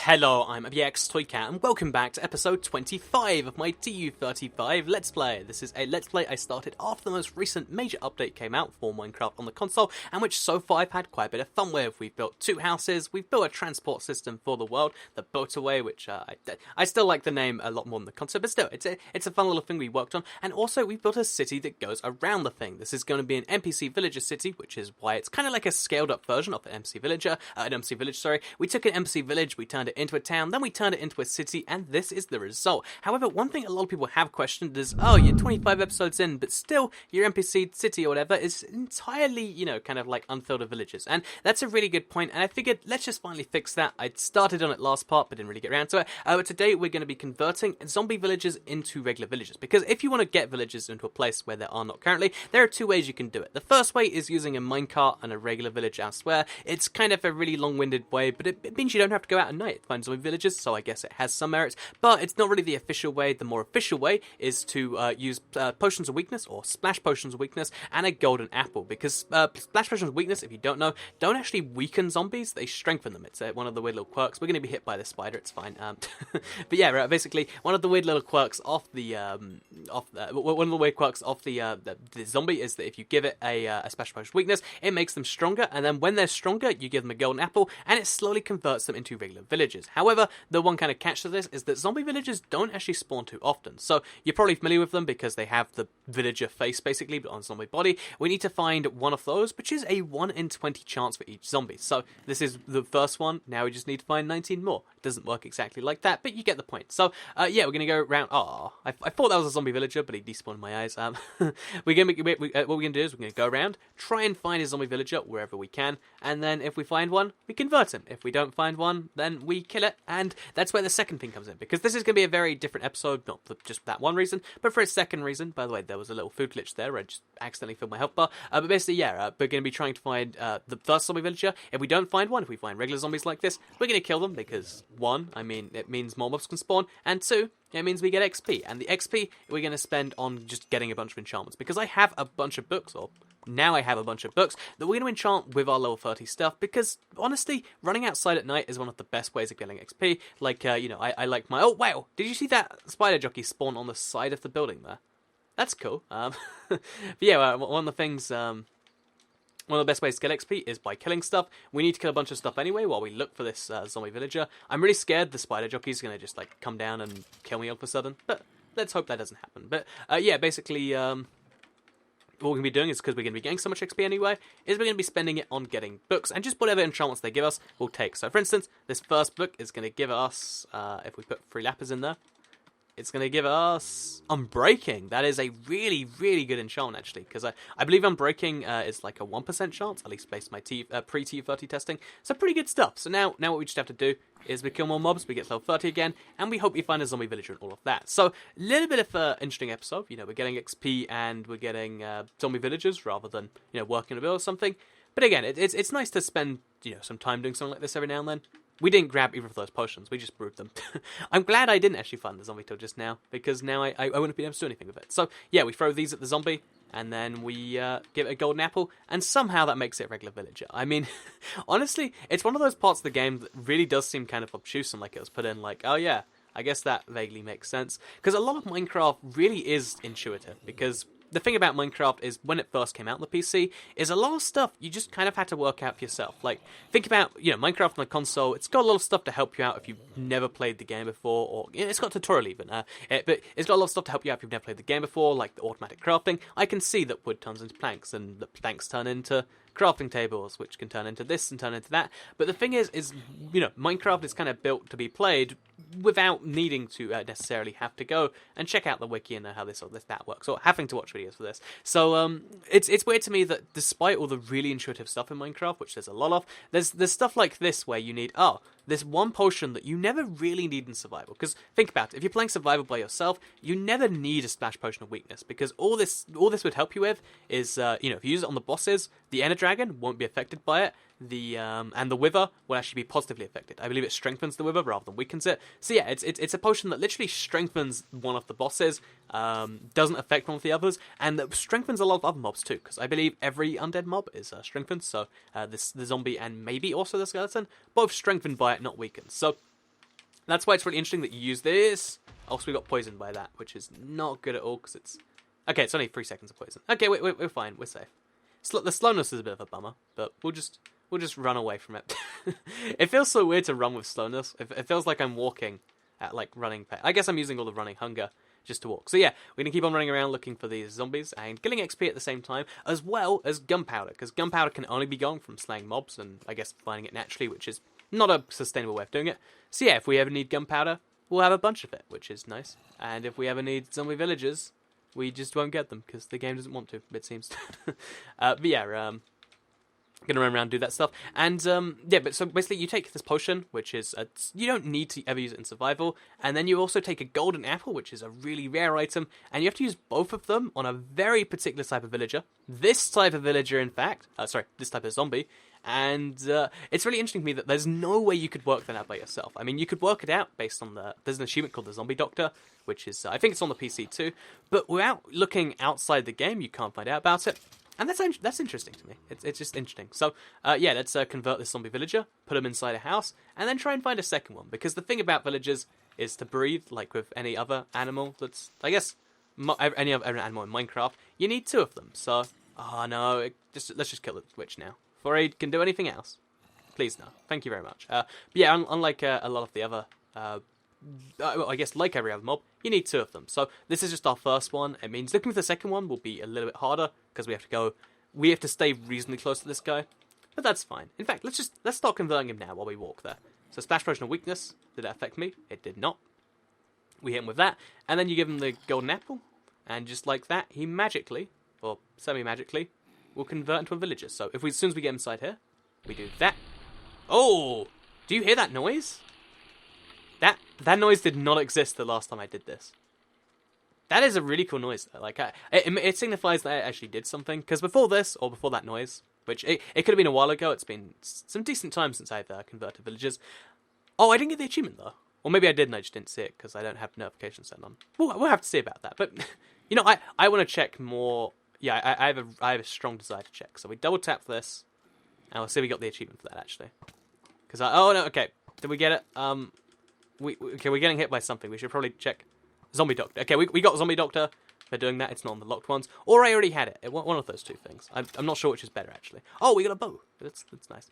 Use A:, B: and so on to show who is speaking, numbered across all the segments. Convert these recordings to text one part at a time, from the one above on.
A: Hello, I'm Toycat, and welcome back to episode 25 of my TU35 Let's Play. This is a Let's Play I started after the most recent major update came out for Minecraft on the console, and which so far I've had quite a bit of fun with. We've built 2 houses, we've built a transport system for the world, the Boataway, which I still like the name a lot more than the concept, but still, it's a fun little thing we worked on, and also we've built a city that goes around the thing. This is going to be an Npc Villager City, which is why it's kind of like a scaled up version of an NPC Village, sorry. We took an NPC Village, we turned it into a town, then we turned it into a city, and this is the result. However, one thing a lot of people have questioned is, oh, you're 25 episodes in, but still, your NPC city or whatever is entirely, kind of like unfilled villages. And that's a really good point, and I figured, let's just finally fix that. I started on it last part, but didn't really get around to it. But today, we're going to be converting zombie villages into regular villages, because if you want to get villages into a place where there are not currently, there are 2 ways you can do it. The first way is using a minecart and a regular village elsewhere. It's kind of a really long-winded way, but it means you don't have to go out at night to find zombie villages, so I guess it has some merits, but it's not really the official way. The more official way is to use potions of weakness, or splash potions of weakness, and a golden apple, because splash potions of weakness, if you don't know, don't actually weaken zombies, they strengthen them. It's one of the weird little quirks. We're going to be hit by the spider, it's fine. But yeah, right, basically, one of the weird little quirks of the zombie is that if you give it a splash potion of weakness, it makes them stronger, and then when they're stronger, you give them a golden apple, and it slowly converts them into regular villagers. However, the one kind of catch to this is that zombie villagers don't actually spawn too often. So you're probably familiar with them because they have the villager face basically, but on zombie body. We need to find one of those, which is a 1 in 20 chance for each zombie. So this is the first one. Now we just need to find 19 more. It doesn't work exactly like that, but you get the point. So yeah, we're gonna go around. Oh, I thought that was a zombie villager, but he despawned in my eyes. What we're gonna do is we're gonna go around, try and find a zombie villager wherever we can, and then if we find one, we convert him. If we don't find one, then we kill it, and that's where the second thing comes in, because this is going to be a very different episode, not for just that one reason, but for a second reason. By the way, there was a little food glitch there where I just accidentally filled my health bar, but basically, yeah, we're going to be trying to find the first zombie villager. If we don't find one, if we find regular zombies like this, we're going to kill them, because 1, I mean, it means more mobs can spawn, and 2, it means we get XP, and the XP we're going to spend on just getting a bunch of enchantments, because I have a bunch of books, or now I have a bunch of books that we're going to enchant with our level 30 stuff, because honestly, running outside at night is one of the best ways of getting XP. Like, I like my... Oh, wow! Did you see that spider jockey spawn on the side of the building there? That's cool. But yeah, one of the things... One of the best ways to get XP is by killing stuff. We need to kill a bunch of stuff anyway while we look for this zombie villager. I'm really scared the spider jockey's going to just, like, come down and kill me all of a sudden, but let's hope that doesn't happen. But, yeah, basically... what we're going to be doing is, because we're going to be getting so much XP anyway, is we're going to be spending it on getting books, and just whatever enchantments they give us, we'll take. So, for instance, this first book is going to give us, if we put 3 lapis in there, it's going to give us Unbreaking. That is a really, really good enchantment, actually, because I believe Unbreaking is like a 1% chance, at least based on my pre-TU30 testing. So pretty good stuff. So now what we just have to do is we kill more mobs, we get level 30 again, and we hope we find a zombie villager and all of that. So, a little bit of an interesting episode. We're getting XP and we're getting zombie villagers rather than, working a build or something. But again, it's nice to spend, some time doing something like this every now and then. We didn't grab either of those potions, we just brewed them. I'm glad I didn't actually find the zombie till just now, because now I wouldn't be able to do anything with it. So, yeah, we throw these at the zombie, and then we give it a golden apple, and somehow that makes it a regular villager. I mean, honestly, it's one of those parts of the game that really does seem kind of obtuse, and like it was put in like, oh yeah, I guess that vaguely makes sense. Because a lot of Minecraft really is intuitive, because... the thing about Minecraft is, when it first came out on the PC, is a lot of stuff you just kind of had to work out for yourself. Like, think about, Minecraft on the console, it's got a lot of stuff to help you out if you've never played the game before, or, it's got a tutorial even, but it's got a lot of stuff to help you out if you've never played the game before, like the automatic crafting. I can see that wood turns into planks, and the planks turn into crafting tables, which can turn into this and turn into that. But the thing is Minecraft is kind of built to be played without needing to necessarily have to go and check out the wiki and know how this or that works, or having to watch videos for this. So it's weird to me that despite all the really intuitive stuff in Minecraft, which there's a lot of, there's stuff like this where you need, there's one potion that you never really need in survival. Because think about it, if you're playing survival by yourself, you never need a splash potion of weakness, because all this would help you with is, if you use it on the bosses, the Ender Dragon won't be affected by it. And the Wither will actually be positively affected. I believe it strengthens the Wither rather than weakens it. So yeah, it's a potion that literally strengthens one of the bosses, doesn't affect one of the others, and that strengthens a lot of other mobs too, because I believe every undead mob is strengthened, so the zombie and maybe also the skeleton, both strengthened by it, not weakened. So That's why it's really interesting that you use this. Also, we got poisoned by that, which is not good at all, because it's... Okay, it's only 3 seconds of poison. Okay, we're fine. We're safe. The slowness is a bit of a bummer, but we'll just run away from it. It feels so weird to run with slowness. It feels like I'm walking at, like, running pace. I guess I'm using all the running hunger just to walk. So yeah, we're going to keep on running around looking for these zombies and getting XP at the same time, as well as gunpowder, because gunpowder can only be gotten from slaying mobs, and I guess finding it naturally, which is not a sustainable way of doing it. So yeah, if we ever need gunpowder, we'll have a bunch of it, which is nice. And if we ever need zombie villagers, we just won't get them, because the game doesn't want to, it seems. But yeah, gonna run around and do that stuff. And yeah, but so basically you take this potion, which is you don't need to ever use it in survival, and then you also take a golden apple, which is a really rare item, and you have to use both of them on a very particular type of villager. This type of villager, in fact, this type of zombie. And it's really interesting to me that there's no way you could work that out by yourself. I mean, you could work it out based on there's an achievement called the Zombie Doctor, which is, I think it's on the PC too, but without looking outside the game, you can't find out about it. And that's interesting to me. It's just interesting. So, yeah, let's convert this zombie villager, put him inside a house, and then try and find a second one. Because the thing about villagers is to breathe, like with any other animal that's, I guess, any other animal in Minecraft, you need 2 of them. So, oh no, let's just kill the witch now. Before I can do anything else. Please no. Thank you very much. But yeah, unlike a lot of the other... I guess like every other mob, you need 2 of them. So this is just our first one. It means looking for the second one will be a little bit harder, because we have to stay reasonably close to this guy. But that's fine. In fact, let's start converting him now while we walk there. So Splash Potion of Weakness, did that affect me? It did not. We hit him with that, and then you give him the golden apple, and just like that, he magically, or semi-magically, will convert into a villager. So as soon as we get inside here, we do that. Oh! Do you hear that noise? That noise did not exist the last time I did this. That is a really cool noise. Like, it signifies that I actually did something. Because before this, or before that noise, which it could have been a while ago, it's been some decent time since I've converted villagers. Oh, I didn't get the achievement though. Or maybe I did and I just didn't see it because I don't have notifications turned on. We'll have to see about that. But, you know, I want to check more. Yeah, I have a strong desire to check. So we double tap this, and we'll see if we got the achievement for that actually. Because oh no, okay, did we get it? Okay, we're getting hit by something. We should probably check Zombie Doctor. Okay, we got Zombie Doctor for doing that. It's not on the locked ones, or I already had it. One of those 2 things. I'm not sure which is better actually. Oh, we got a bow. That's nice.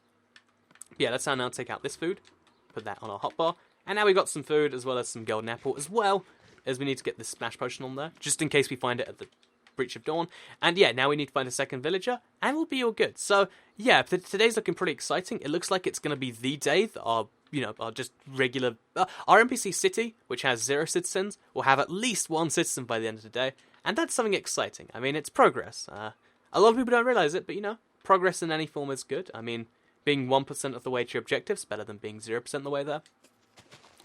A: Yeah, let's now take out this food, put that on our hotbar, and now we got some food as well as some golden apple, as well as we need to get this splash potion on there, just in case we find it at the Breach of Dawn. And yeah, now we need to find a second villager, and we'll be all good. So yeah, today's looking pretty exciting. It looks like it's going to be the day that our just regular... our NPC city, which has 0 citizens, will have at least 1 citizen by the end of the day. And that's something exciting. I mean, it's progress. A lot of people don't realise it, but, you know, progress in any form is good. I mean, being 1% of the way to your objectives is better than being 0% of the way there.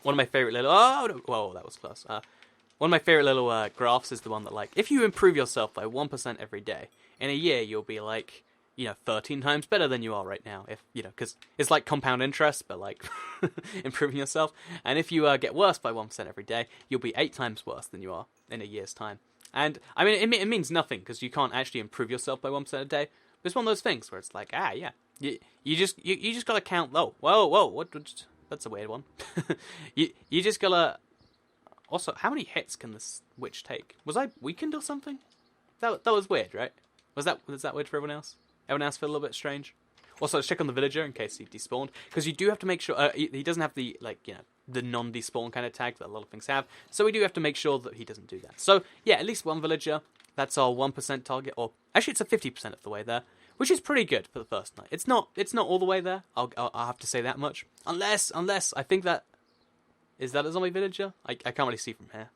A: One of my favourite little... Oh, no, whoa, that was close. One of my favourite little graphs is the one that, like, if you improve yourself by 1% every day, in a year you'll be, like... 13 times better than you are right now. If because it's like compound interest, but like improving yourself. And if you get worse by 1% every day, you'll be 8 times worse than you are in a year's time. And I mean, it means nothing because you can't actually improve yourself by 1% a day. But it's one of those things where it's like, yeah, you just gotta count. Oh, whoa, what? That's a weird one. you just gotta. Also, how many hits can this witch take? Was I weakened or something? That was weird, right? Was that weird for everyone else? Everyone else feel a little bit strange? Also, let's check on the villager in case he despawned, because you do have to make sure he doesn't have the the non-despawn kind of tag that a lot of things have. So we do have to make sure that he doesn't do that. So yeah, at least 1 villager. That's our 1% target, or actually it's a 50% of the way there, which is pretty good for the first night. It's not all the way there. I'll have to say that much. Unless I think that is that a zombie villager? I can't really see from here.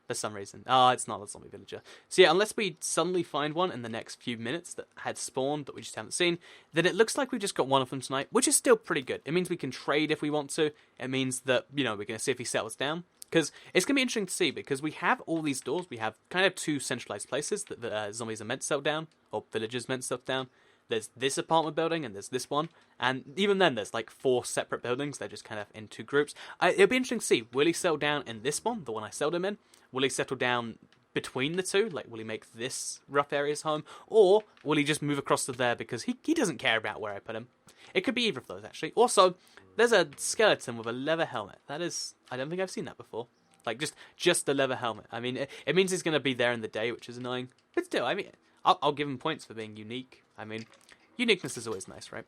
A: For some reason. It's not a zombie villager. So yeah, unless we suddenly find one in the next few minutes that had spawned that we just haven't seen, then it looks like we've just got one of them tonight, which is still pretty good. It means we can trade if we want to. It means that, we're going to see if he settles down. Because it's going to be interesting to see, because we have all these doors. We have kind of 2 centralized places that zombies are meant to settle down, or villagers meant to settle down. There's this apartment building, and there's this one. And even then, there's like 4 separate buildings. They're just kind of in 2 groups. It'll be interesting to see. Will he settle down in this one, the one I settled him in? Will he settle down between the two? Like, will he make this rough area his home? Or will he just move across to there because he doesn't care about where I put him? It could be either of those, actually. Also, there's a skeleton with a leather helmet. That is... I don't think I've seen that before. Like, just a leather helmet. I mean, it means he's going to be there in the day, which is annoying. But still, I mean, I'll give him points for being unique. I mean, uniqueness is always nice, right?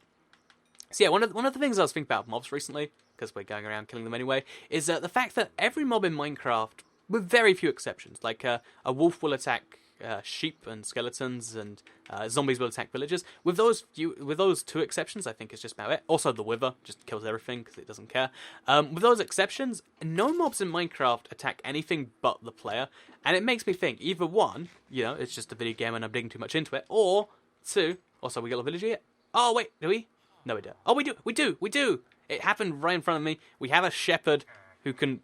A: So yeah, one of the things I was thinking about mobs recently, because we're going around killing them anyway, is the fact that every mob in Minecraft, with very few exceptions, like a wolf will attack sheep and skeletons, and zombies will attack villagers. With those two exceptions, I think is just about it. Also, the wither just kills everything because it doesn't care. With those exceptions, no mobs in Minecraft attack anything but the player, and it makes me think either one, it's just a video game and I'm digging too much into it, or two. Also, we got a villager yet? Oh wait, do we? No, we don't. Oh, we do. It happened right in front of me. We have a shepherd who can...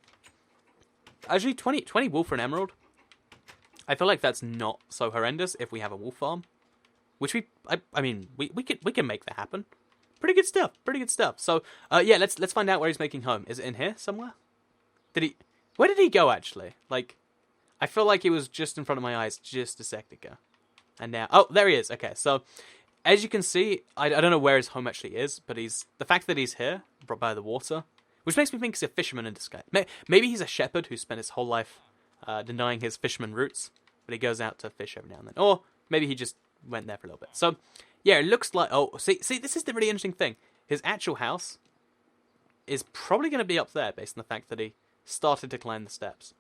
A: Actually, 20 wool for an emerald. I feel like that's not so horrendous if we have a wool farm. Which we can make that happen. Pretty good stuff. So, yeah, let's find out where he's making home. Is it in here somewhere? Where did he go, actually? Like, I feel like he was just in front of my eyes just a second ago. And now... Oh, there he is. Okay, so... As you can see, I don't know where his home actually is, but the fact that he's here, by the water, which makes me think he's a fisherman in disguise. Maybe he's a shepherd who spent his whole life denying his fisherman roots, but he goes out to fish every now and then. Or maybe he just went there for a little bit. So, yeah, it looks like... Oh, see, this is the really interesting thing. His actual house is probably going to be up there, based on the fact that he started to climb the steps.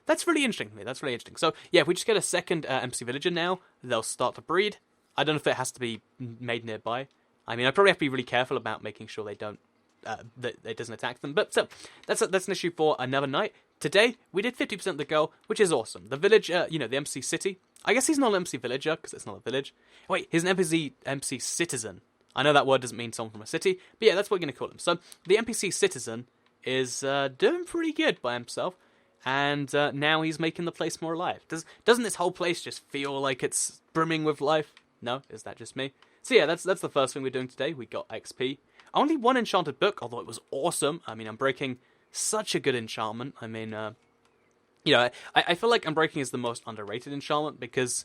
A: That's really interesting to me. That's really interesting. So, yeah, if we just get a second Npc Villager now, they'll start to breed. I don't know if it has to be made nearby. I mean, I probably have to be really careful about making sure they don't, that it doesn't attack them. But so that's an issue for another night. Today we did 50% of the goal, which is awesome. The village, the NPC city. I guess he's not an NPC villager because it's not a village. Wait, he's an NPC citizen. I know that word doesn't mean someone from a city, but yeah, that's what we're going to call him. So the NPC citizen is doing pretty good by himself, and now he's making the place more alive. Doesn't this whole place just feel like it's brimming with life? No? Is that just me? So yeah, that's the first thing we're doing today. We got XP. Only one enchanted book, although it was awesome. I mean, I'm breaking such a good enchantment. I mean, I feel like Unbreaking is the most underrated enchantment because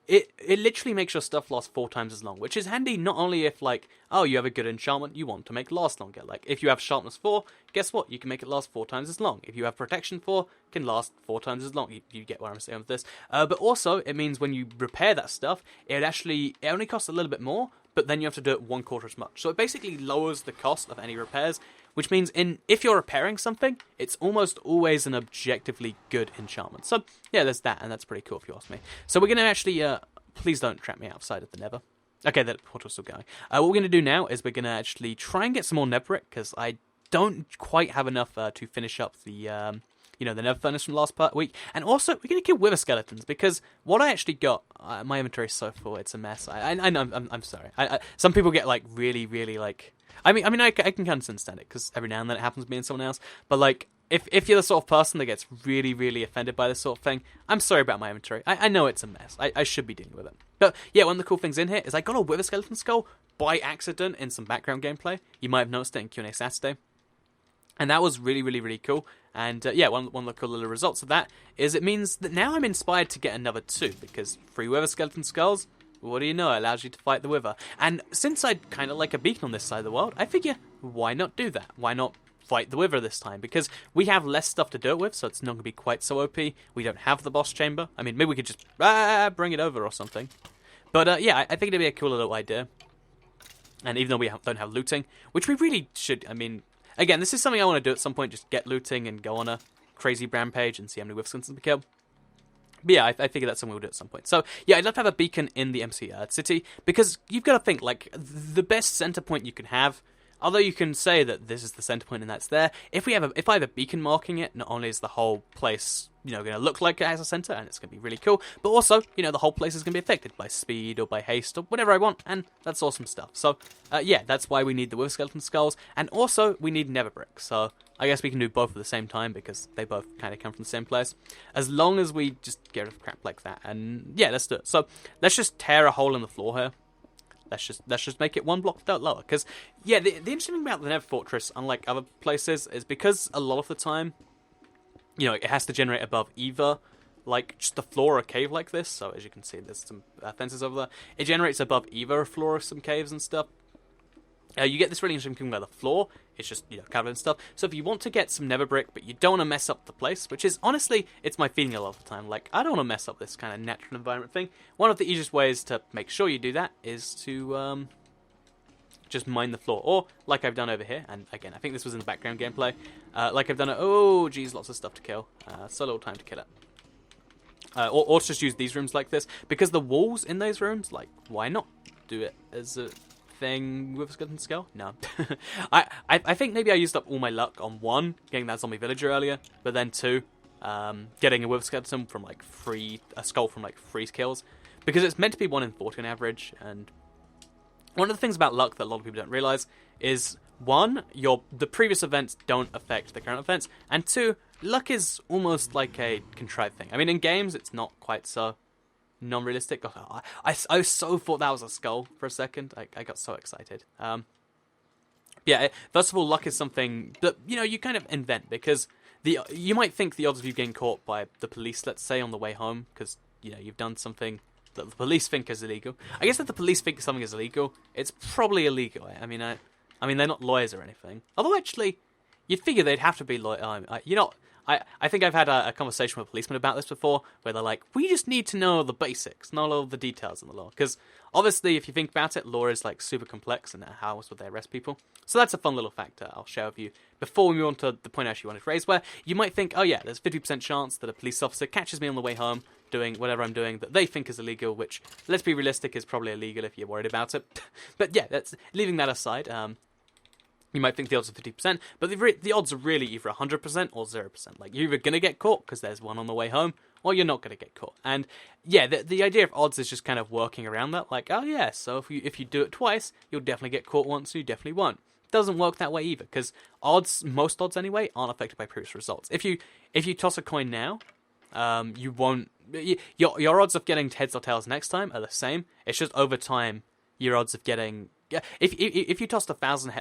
A: it literally makes your stuff last 4 times as long, which is handy not only if, like, oh, you have a good enchantment you want to make last longer. Like, if you have Sharpness 4, guess what? You can make it last 4 times as long. If you have Protection 4, it can last 4 times as long. You get what I'm saying with this. But also, it means when you repair that stuff, it only costs a little bit more, but then you have to do it 1/4 as much. So it basically lowers the cost of any repairs, which means if you're repairing something, it's almost always an objectively good enchantment. So, yeah, there's that, and that's pretty cool if you ask me. So we're going to actually, please don't trap me outside of the nether. Okay, the portal's still going. What we're going to do now is we're going to actually try and get some more netherite, because I don't quite have enough to finish up the nether furnace from last week. And also, we're going to kill wither skeletons, because what I actually got, my inventory is so full, it's a mess. I know, I'm sorry. Some people get, like, really, really, like... I mean, I can kind of understand it, because every now and then it happens to me and someone else. But, like, if you're the sort of person that gets really, really offended by this sort of thing, I'm sorry about my inventory. I know it's a mess. I should be dealing with it. But, yeah, one of the cool things in here is I got a wither skeleton skull by accident in some background gameplay. You might have noticed it in Q&A Saturday. And that was really, really, really cool. And, yeah, one of the cool little results of that is it means that now I'm inspired to get another 2, because 3 wither skeleton skulls... What do you know? It allows you to fight the wither. And since I'd kind of like a beacon on this side of the world, I figure, why not do that? Why not fight the wither this time? Because we have less stuff to do it with, so it's not going to be quite so OP. We don't have the boss chamber. I mean, maybe we could just bring it over or something. But yeah, I think it'd be a cool little idea. And even though we don't have looting, which we really should, I mean, again, this is something I want to do at some point, just get looting and go on a crazy rampage and see how many wither skeletons we kill. But yeah, I figure that's something we'll do at some point. So, yeah, I'd love to have a beacon in the MC city, because you've got to think, like, the best center point you can have, although you can say that this is the center point and that's there, if I have a beacon marking it, not only is the whole place, going to look like it has a center, and it's going to be really cool, but also, the whole place is going to be affected by speed or by haste or whatever I want, and that's awesome stuff. So, yeah, that's why we need the wither skeleton skulls, and also we need nether brick, so... I guess we can do both at the same time because they both kind of come from the same place. As long as we just get rid of crap like that. And yeah, let's do it. So let's just tear a hole in the floor here. Let's just make it 1 block lower. Because, yeah, the interesting thing about the Nether Fortress, unlike other places, is because a lot of the time, it has to generate above either like just the floor of a cave like this. So as you can see, there's some fences over there. It generates above either a floor of some caves and stuff. You get this really interesting thing where the floor is just, covered in stuff. So if you want to get some nether brick, but you don't want to mess up the place, which is, honestly, it's my feeling a lot of the time. Like, I don't want to mess up this kind of natural environment thing. One of the easiest ways to make sure you do that is to just mine the floor. Or, like I've done over here, and again, I think this was in the background gameplay. Like I've done, oh, geez, lots of stuff to kill. So little time to kill it. Or just use these rooms like this. Because the walls in those rooms, like, why not do it as a thing with a skeleton skull? No. I think maybe I used up all my luck on 1, getting that zombie villager earlier, but then 2, getting a wither skeleton from like a skull from like 3 kills, because it's meant to be 1 in 40 on average. And one of the things about luck that a lot of people don't realize is 1, the previous events don't affect the current events, and 2, luck is almost like a contrived thing. I mean, in games it's not quite so non-realistic. I so thought that was a skull for a second. I got so excited. Yeah, first of all, luck is something that, you kind of invent, because you might think the odds of you getting caught by the police, let's say, on the way home, because, you've done something that the police think is illegal. I guess if the police think something is illegal, it's probably illegal. I mean, they're not lawyers or anything. Although, actually, you'd figure they'd have to be lawyers. I think I've had a conversation with a policeman about this before, where they're like, we just need to know the basics, not all the details in the law. Because, obviously, if you think about it, law is, like, super complex, and how else would they arrest people? So that's a fun little factor I'll share with you before we move on to the point I actually wanted to raise, where you might think, oh yeah, there's 50% chance that a police officer catches me on the way home doing whatever I'm doing that they think is illegal, which, let's be realistic, is probably illegal if you're worried about it. But yeah, leaving that aside, you might think the odds are 50%, but the odds are really either 100% or 0%. Like, you're either going to get caught because there's one on the way home, or you're not going to get caught. And yeah, the idea of odds is just kind of working around that. Like, oh yeah, so if you do it twice, you'll definitely get caught once, and you definitely won't. It doesn't work that way either, because most odds anyway, aren't affected by previous results. If you toss a coin now, you won't. Your odds of getting heads or tails next time are the same. It's just over time, your odds of getting. Yeah, if you tossed 1,000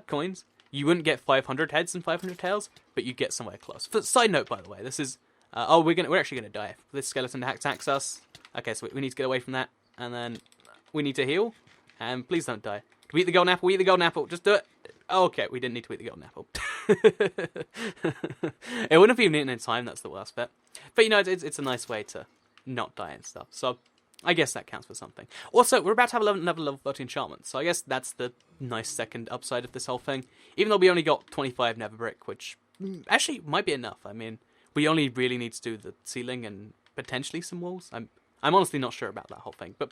A: coins, you wouldn't get 500 heads and 500 tails, but you'd get somewhere close. Side note, by the way, this is we're actually gonna die if this skeleton attacks us. Okay, so we need to get away from that, and then we need to heal, and please don't die. Do we eat the golden apple? We eat the golden apple. Just do it. Okay, we didn't need to eat the golden apple. It wouldn't have even eaten in time. That's the worst bit. But it's a nice way to not die and stuff. So I guess that counts for something. Also, we're about to have another level 30 enchantment, so I guess that's the nice second upside of this whole thing. Even though we only got 25 nether brick, which actually might be enough. I mean, we only really need to do the ceiling and potentially some walls. I'm honestly not sure about that whole thing, but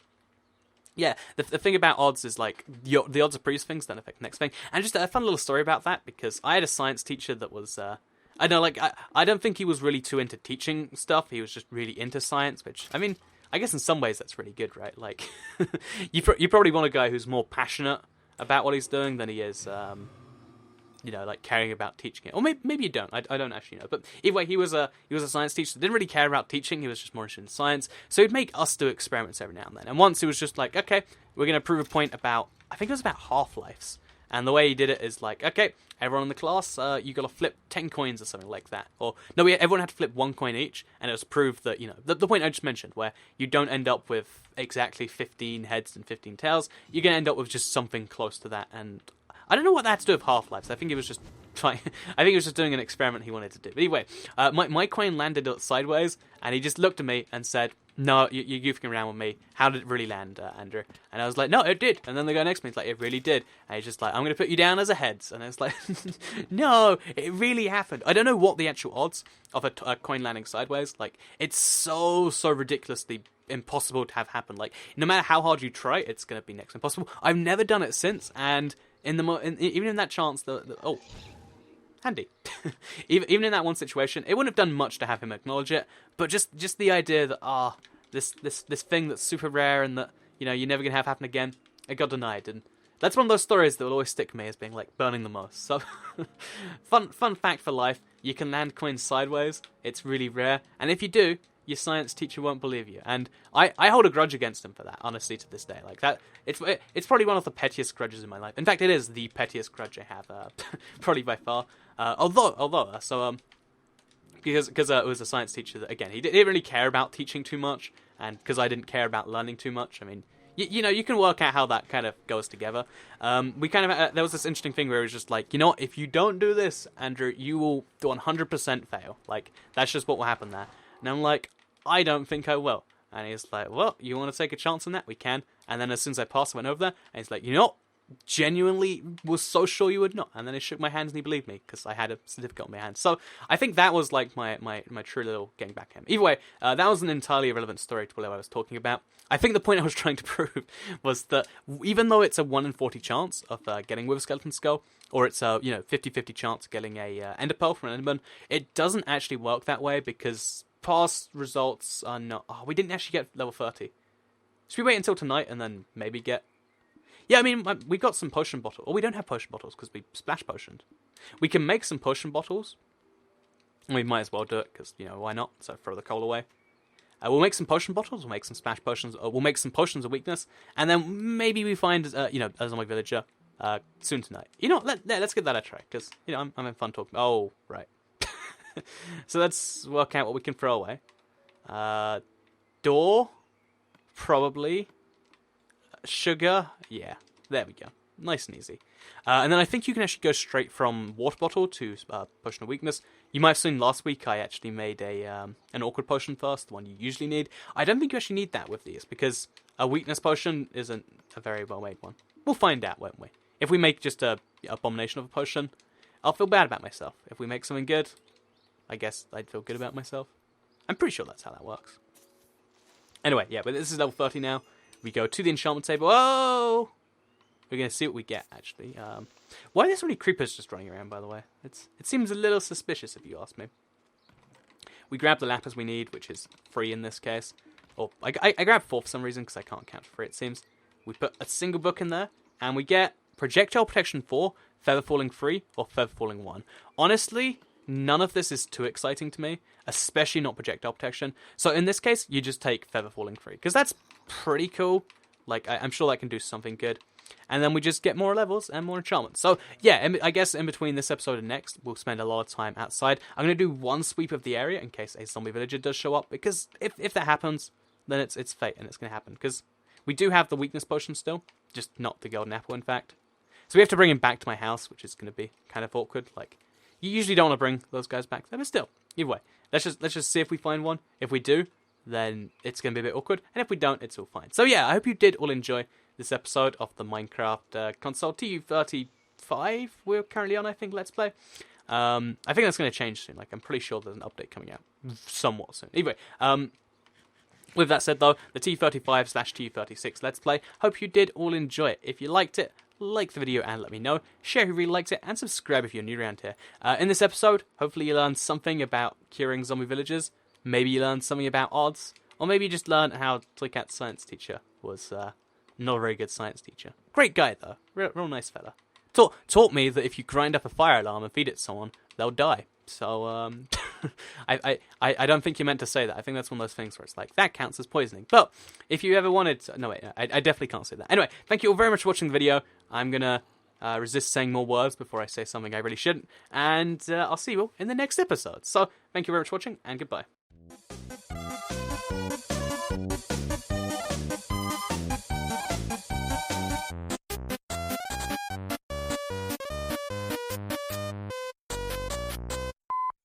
A: yeah, the thing about odds is, like, the odds of previous things don't affect the next thing. And just a fun little story about that, because I had a science teacher that was, I don't think he was really too into teaching stuff. He was just really into science, which, I mean, I guess in some ways that's really good, right? Like, you probably want a guy who's more passionate about what he's doing than he is, like caring about teaching it. Or maybe you don't. I don't actually know. But either way, he was a science teacher that didn't really care about teaching. He was just more interested in science. So he'd make us do experiments every now and then. And once he was just like, okay, we're going to prove a point about, I think it was about half-lives. And the way he did it is like, okay, everyone in the class, you got to flip 10 coins or something like that. Or, no, everyone had to flip 1 coin each, and it was proved that, the point I just mentioned, where you don't end up with exactly 15 heads and 15 tails, you're going to end up with just something close to that. And I don't know what that had to do with half-lives. I think he was just doing an experiment he wanted to do. But anyway, my coin landed sideways, and he just looked at me and said, no, you're goofing around with me. How did it really land, Andrew? And I was like, no, it did. And then the guy next to me is like, it really did. And he's just like, I'm going to put you down as a heads. And I was like, no, it really happened. I don't know what the actual odds of a coin landing sideways. Like, it's so ridiculously impossible to have happen. Like, no matter how hard you try, it's going to be next to impossible. I've never done it since, and even in that chance, handy. Even in that one situation, it wouldn't have done much to have him acknowledge it, but just the idea that this thing that's super rare and that you're never gonna have happen again, it got denied, and that's one of those stories that will always stick with me as being like burning the most. So fun fact for life: you can land coins sideways. It's really rare, and if you do, your science teacher won't believe you. And I hold a grudge against him for that, honestly, to this day. Like, that, it's probably one of the pettiest grudges in my life. In fact, it is the because it was a science teacher that, again, he didn't really care about teaching too much, and because I didn't care about learning too much. I mean, you know, you can work out how that kind of goes together. We kind of there was this interesting thing where it was just like, you know what, if you don't do this, Andrew, you will 100% fail. Like, that's just what will happen there. And I'm like, I don't think I will. And he's like, well, you want to take a chance on that? We can. And then as soon as I passed, I went over there, and he's like, you know what? Genuinely was so sure you would not. And then he shook my hands and he believed me, because I had a certificate on my hand. So I think that was like my true little getting back at him. Either way, that was an entirely irrelevant story to what I was talking about. I think the point I was trying to prove was that even though it's a 1 in 40 chance of getting with a skeleton skull, or it's a 50-50 chance of getting a ender pearl from an enderman, it doesn't actually work that way, because past results are not... Oh, we didn't actually get level 30. Should we wait until tonight and then maybe get... Yeah, I mean, we got some potion bottles. Or we don't have potion bottles because we splash potioned. We can make some potion bottles. And we might as well do it because, why not? So throw the coal away. We'll make some potion bottles. We'll make some splash potions. We'll make some potions of weakness. And then maybe we find, a zombie villager soon tonight. Let's give that a try. Because, I'm having fun talking. Oh, right. So let's work out what we can throw away. Door. Probably. Sugar, yeah, there we go. Nice and easy. And then I think you can actually go straight from water bottle to potion of weakness. You might have seen last week I actually made an awkward potion first, the one you usually need. I don't think you actually need that with these, because a weakness potion isn't a very well made one. We'll find out, won't we? If we make just a abomination of a potion, I'll feel bad about myself. If we make something good, I guess I'd feel good about myself. I'm pretty sure that's how that works. Anyway, yeah, but this is level 30 now. We go to the enchantment table. Oh! We're going to see what we get, actually. Why are there so many creepers just running around, by the way? It seems a little suspicious, if you ask me. We grab the lapis we need, which is free in this case. Or I grabbed 4 for some reason, because I can't count for free, it seems. We put a single book in there, and we get projectile protection 4, feather falling 3, or feather falling 1. Honestly, none of this is too exciting to me, especially not projectile protection. So in this case, you just take feather falling 3, because that's pretty cool. Like, I'm sure that can do something good. And then we just get more levels and more enchantments. So, yeah, I guess in between this episode and next, we'll spend a lot of time outside. I'm going to do one sweep of the area in case a zombie villager does show up, because if that happens, then it's fate and it's going to happen. Because we do have the weakness potion still, just not the golden apple, in fact. So we have to bring him back to my house, which is going to be kind of awkward. Like, you usually don't want to bring those guys back there, but still, either way. Let's just see if we find one. If we do, then it's going to be a bit awkward. And if we don't, it's all fine. So yeah, I hope you did all enjoy this episode of the Minecraft console TU35 we're currently on, I think, Let's Play. I think that's going to change soon. Like, I'm pretty sure there's an update coming out somewhat soon. Anyway, with that said, though, the TU35/TU36 Let's Play, hope you did all enjoy it. If you liked it, like the video and let me know. Share if you really liked it, and subscribe if you're new around here. In this episode, hopefully you learned something about curing zombie villagers. Maybe you learned something about odds. Or maybe you just learned how Toycat's science teacher was not a very good science teacher. Great guy, though. Real nice fella. Taught me that if you grind up a fire alarm and feed it to someone, they'll die. So, I don't think you meant to say that. I think that's one of those things where it's like, that counts as poisoning. But if you ever wanted to... No, wait, I definitely can't say that. Anyway, thank you all very much for watching the video. I'm going to resist saying more words before I say something I really shouldn't. And I'll see you all in the next episode. So, thank you very much for watching, and goodbye.